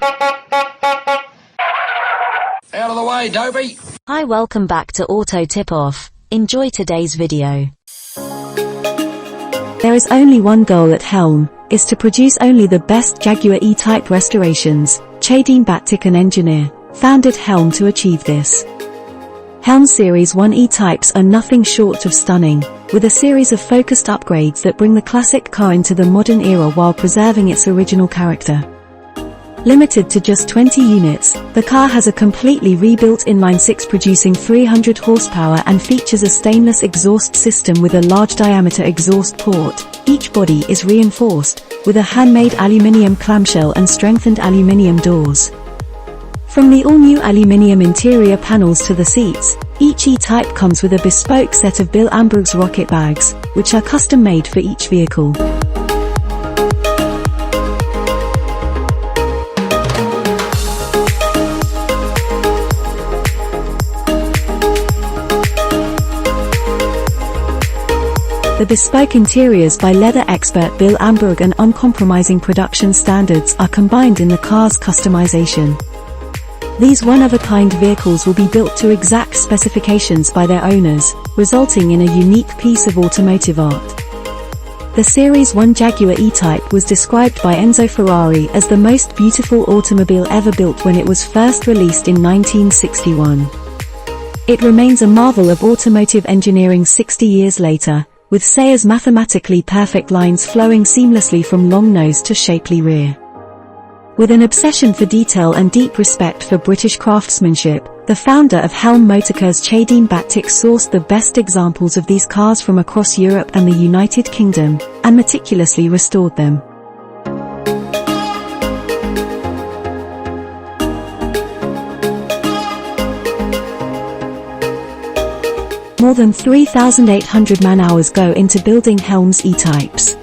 Out of the way, Dopey! Hi, welcome back to Auto Tip-Off. Enjoy today's video. There is only one goal at Helm, is to produce only the best Jaguar E-Type restorations. Chedeen Battick, an engineer, founded Helm to achieve this. Helm Series 1 E-Types are nothing short of stunning, with a series of focused upgrades that bring the classic car into the modern era while preserving its original character. Limited to just 20 units, the car has a completely rebuilt inline-six producing 300 horsepower and features a stainless exhaust system with a large diameter exhaust port. Each body is reinforced, with a handmade aluminium clamshell and strengthened aluminium doors. From the all-new aluminium interior panels to the seats, each E-Type comes with a bespoke set of Bill Amberg's rocket bags, which are custom-made for each vehicle. The bespoke interiors by leather expert Bill Amberg and uncompromising production standards are combined in the car's customization. These one-of-a-kind vehicles will be built to exact specifications by their owners, resulting in a unique piece of automotive art. The Series 1 Jaguar E-Type was described by Enzo Ferrari as the most beautiful automobile ever built when it was first released in 1961. It remains a marvel of automotive engineering 60 years later, with Sayers' mathematically perfect lines flowing seamlessly from long nose to shapely rear. With an obsession for detail and deep respect for British craftsmanship, the founder of Helm Motorcars Chedeen Battick sourced the best examples of these cars from across Europe and the United Kingdom, and meticulously restored them. More than 3,800 man-hours go into building Helm's E-Types.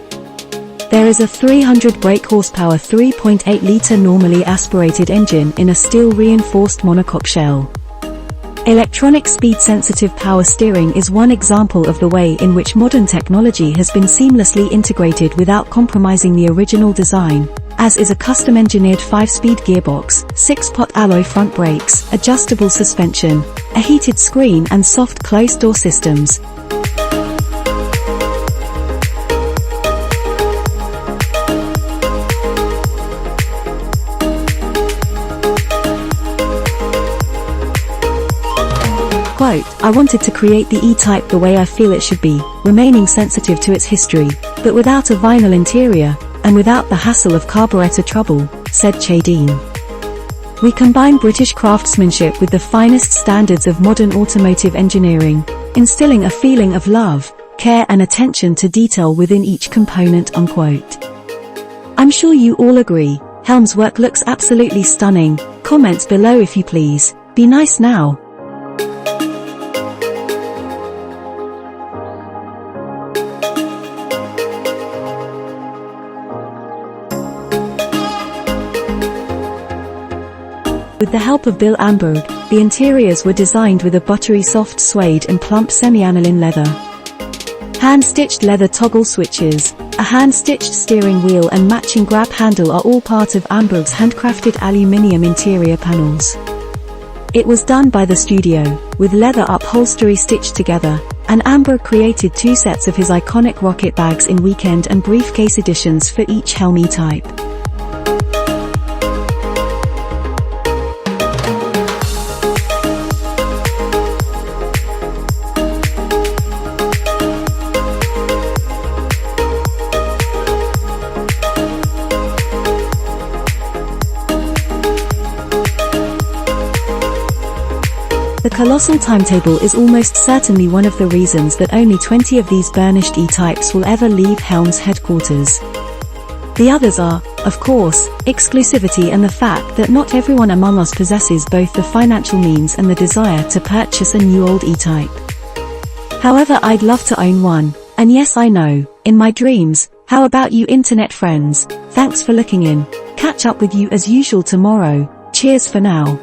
There is a 300 brake horsepower 3.8-litre normally aspirated engine in a steel-reinforced monocoque shell. Electronic speed-sensitive power steering is one example of the way in which modern technology has been seamlessly integrated without compromising the original design, as is a custom-engineered 5-speed gearbox, 6-pot alloy front brakes, adjustable suspension, a heated screen and soft closed-door systems. Quote, "I wanted to create the E-Type the way I feel it should be, remaining sensitive to its history, but without a vinyl interior, and without the hassle of carburetor trouble," said Chedeen. "We combine British craftsmanship with the finest standards of modern automotive engineering, instilling a feeling of love, care and attention to detail within each component." Unquote. I'm sure you all agree, Helm's work looks absolutely stunning. Comments below if you please. Be nice now. With the help of Bill Amberg, the interiors were designed with a buttery soft suede and plump semi-aniline leather. Hand-stitched leather toggle switches, a hand-stitched steering wheel and matching grab handle are all part of Amberg's handcrafted aluminium interior panels. It was done by the studio, with leather upholstery stitched together, and Amberg created 2 sets of his iconic rocket bags in weekend and briefcase editions for each Helm E-Type. The colossal timetable is almost certainly one of the reasons that only 20 of these burnished E-Types will ever leave Helm's headquarters. The others are, of course, exclusivity and the fact that not everyone among us possesses both the financial means and the desire to purchase a new old E-Type. However, I'd love to own one, and yes, I know, in my dreams. How about you internet friends? Thanks for looking in. Catch up with you as usual tomorrow. Cheers for now.